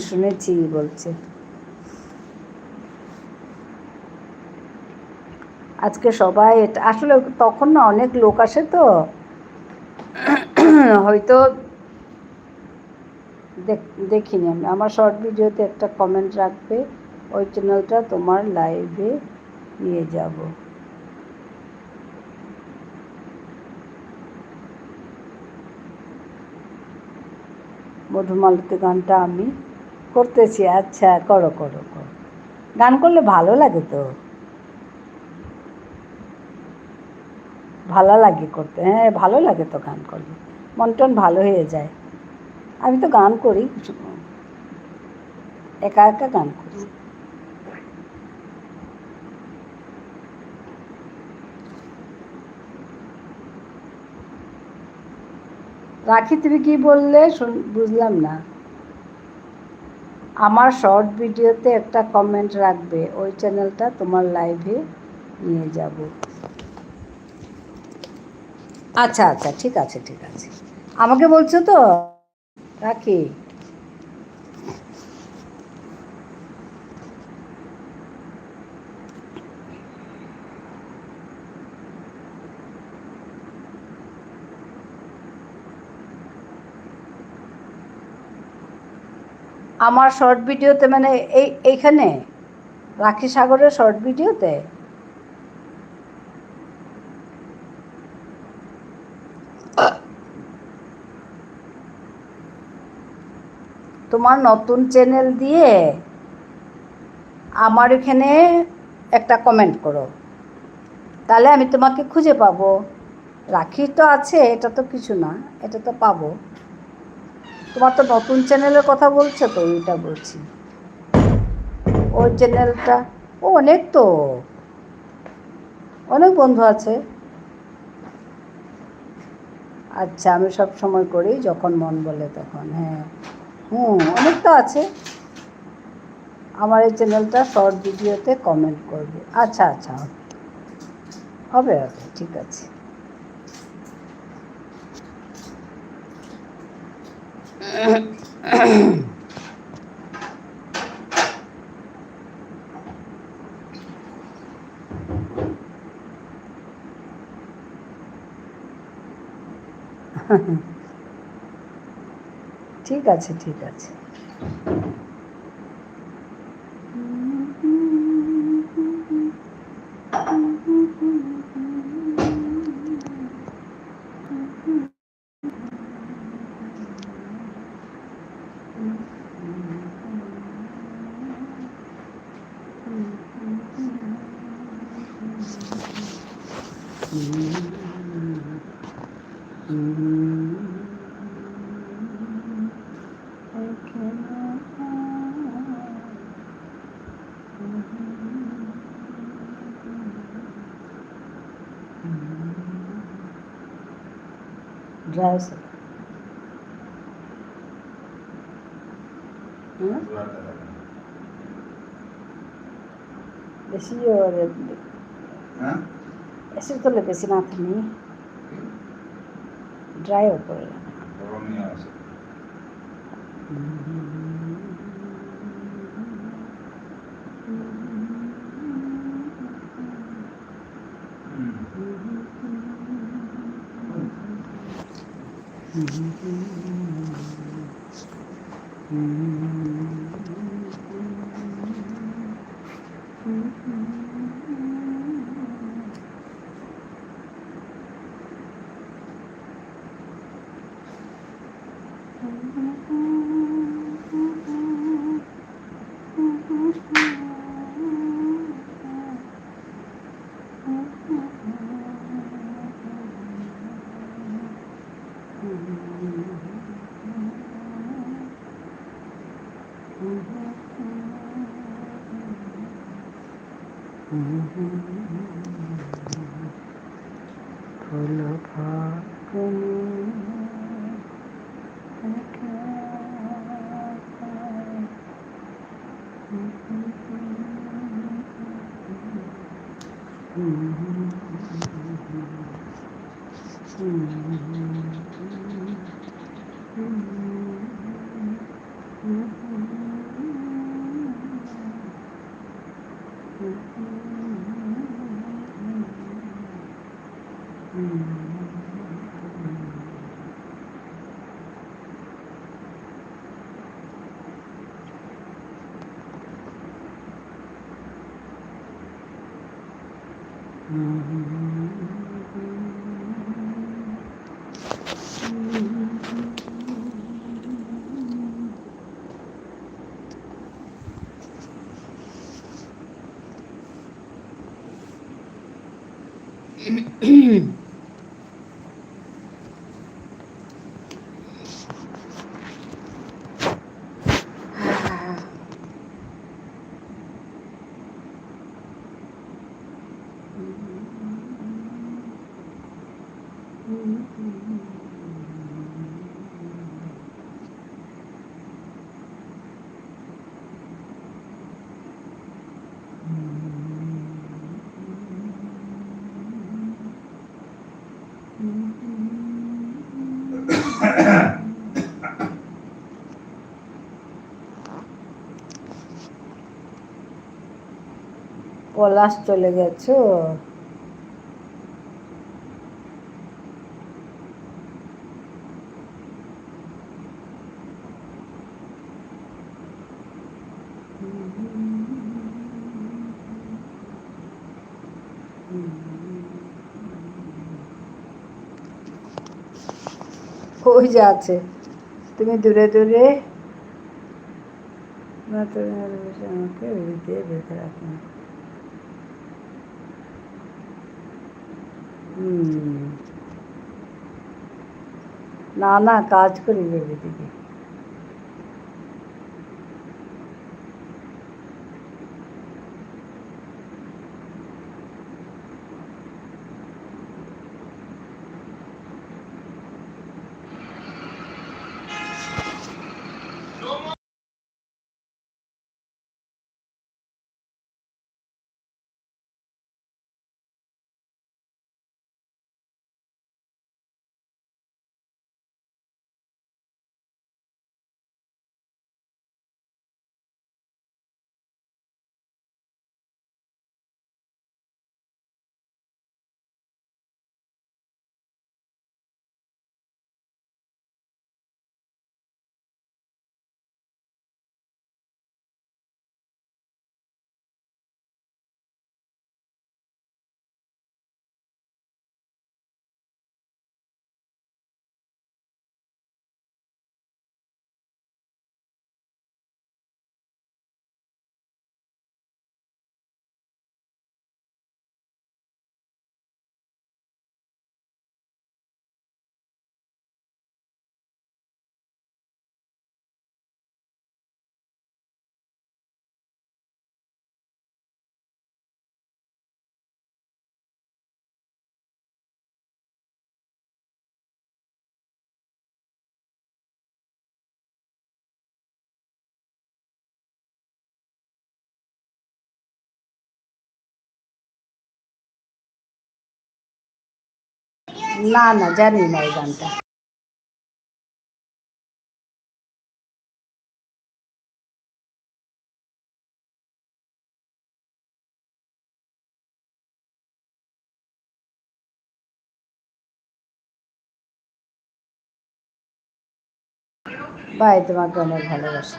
শুনেছি বলছে। আজকে সবাই এটা আসলে, তখন না অনেক লোক আসে তো, হয়তো দেখিনি আমি। আমার শর্ট ভিডিওতে একটা কমেন্ট রাখবে, ওই চ্যানেলটা তোমার লাইভে নিয়ে যাব। মধুমালতী গানটা আমি করতেছি। আচ্ছা, করো করো করো, গান করলে ভালো লাগে তো, ভালো লাগে করতে। হ্যাঁ ভালো লাগে তো গান করলে, মন টন ভালো হয়ে যায়। আমি তো গান করি, একা একা গান করি। রাখি তুমি কি বললে বুঝলাম না। আমার শর্ট ভিডিওতে একটা কমেন্ট রাখবে, ওই চ্যানেলটা তোমার লাইভে নিয়ে যাব। আচ্ছা আচ্ছা, ঠিক আছে ঠিক আছে, আমাকে বলছো তো? রাখি, আমার শর্ট ভিডিওতে মানে এইখানে রাখি সাগরের শর্ট ভিডিওতে তোমার নতুন চ্যানেল দিয়ে আমার এখানে একটা কমেন্ট করো, তাহলে আমি তোমাকে খুঁজে পাবো। রাখি তো আছে, এটা তো কিছু না, এটা তো পাবো। তোমার তো নতুন চ্যানেলের কথা বলছো, তো ওইটা বলছি। ওই চ্যানেলটা অনেক তো, অনেক বন্ধু আছে। আচ্ছা, আমি সব সময় করি, যখন মন বলে তখন। হ্যাঁ, অনেক তো আছে। আমার এই চ্যানেলটা শর্ট ভিডিওতে কমেন্ট করবে। আচ্ছা আচ্ছা, হবে হবে, ঠিক আছে। ঠিক আছে, ঠিক আছে। ড্রাই বেশি বেশি করলে বেশি না থামি ড্রাইও করে ফুল পলাশ চলে গেছো? ওই যে আছে, তুমি দূরে দূরে না, তুমি ভালোবেসে আমাকে হৃদয়ে বেঁধে রাখেন। না না, কাজ করি ভেবে দিদি। না না, জানি না এই গানটা। বাই, তোমাকে অনেক ভালোবাসি।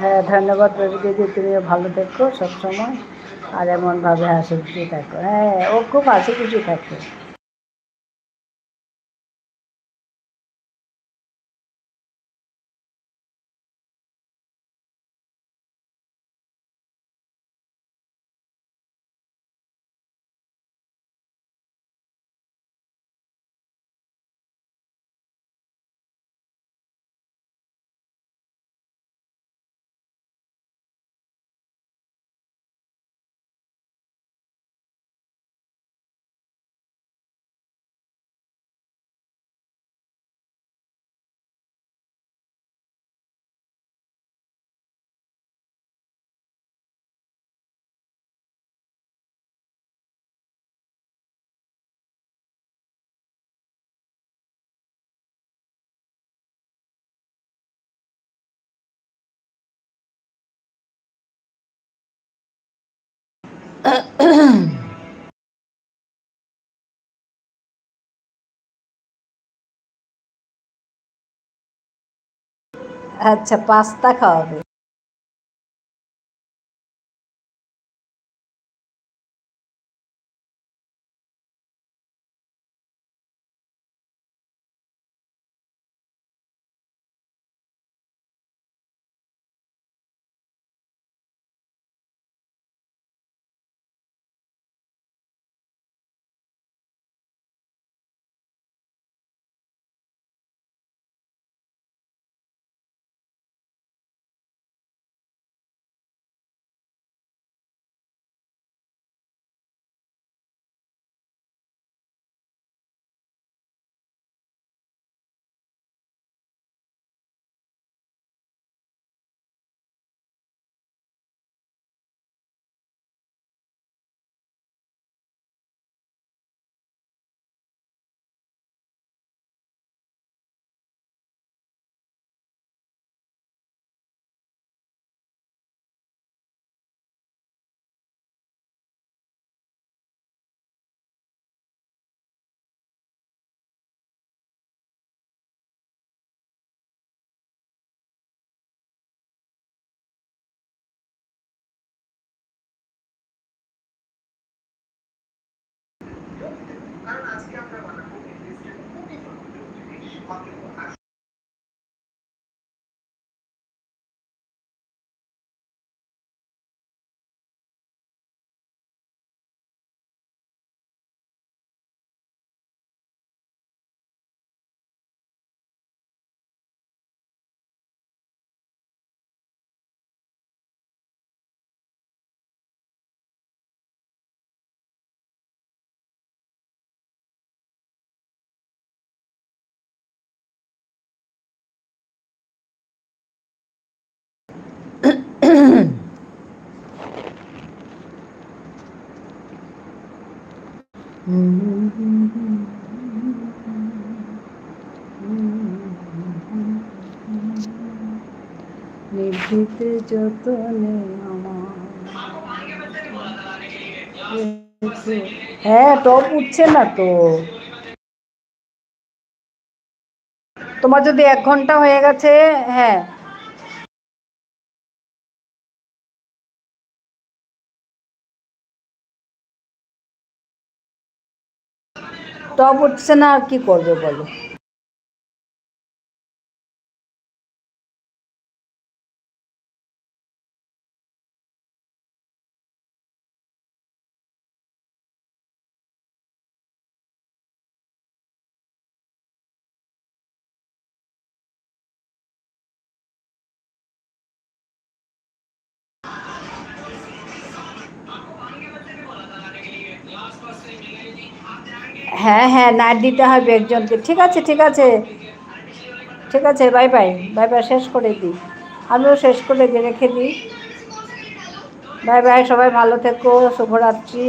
হ্যাঁ, ধন্যবাদ বেবি দিদি, তুমিও ভালো থেকো সবসময়, আর এমনভাবে হাসি খুশি থাকো। হ্যাঁ, ও খুব হাসি খুশি থাকে। আচ্ছা, পাস্তা খাওয়াবে। নিভৃতে যতনে আমার। হ্যাঁ, টপ উঠছে না তো। তোমার যদি 1 ঘন্টা হয়ে গেছে, হ্যাঁ, টপ উঠছে না, আর কি করবে বলো। হ্যাঁ হ্যাঁ, নাইট দিতে হবে একজনকে। ঠিক আছে, ঠিক আছে, ঠিক আছে, বাই বাই, বাই বাই, শেষ করে দিই। আমিও শেষ করে দিই, রেখে দিই। বাই বাই, সবাই ভালো থেকো, শুভরাত্রি।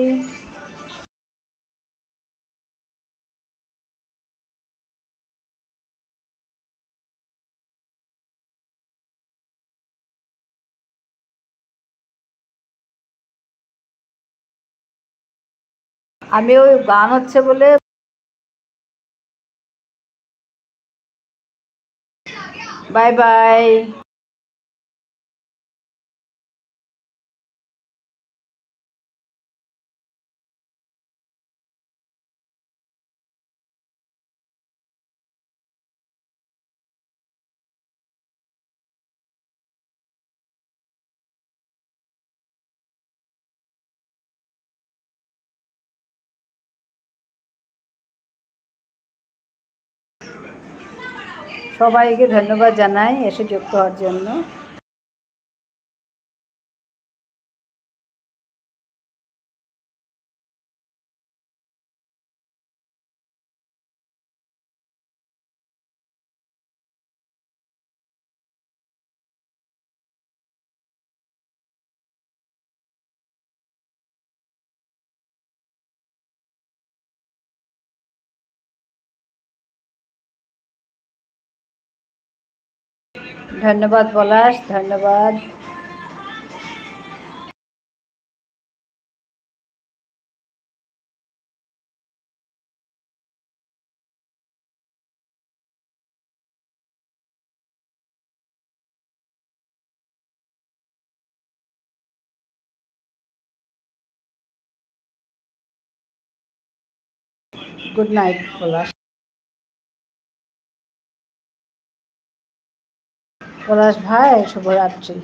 আমি ওই গান হচ্ছে বলে। Bye bye. সবাইকে ধন্যবাদ জানাই এসে যুক্ত হওয়ার জন্য। ধন্যবাদ পলাশ, ধন্যবাদ। গুড নাইট পলাশ। পলাশ ভাই, শুভরাত্রি।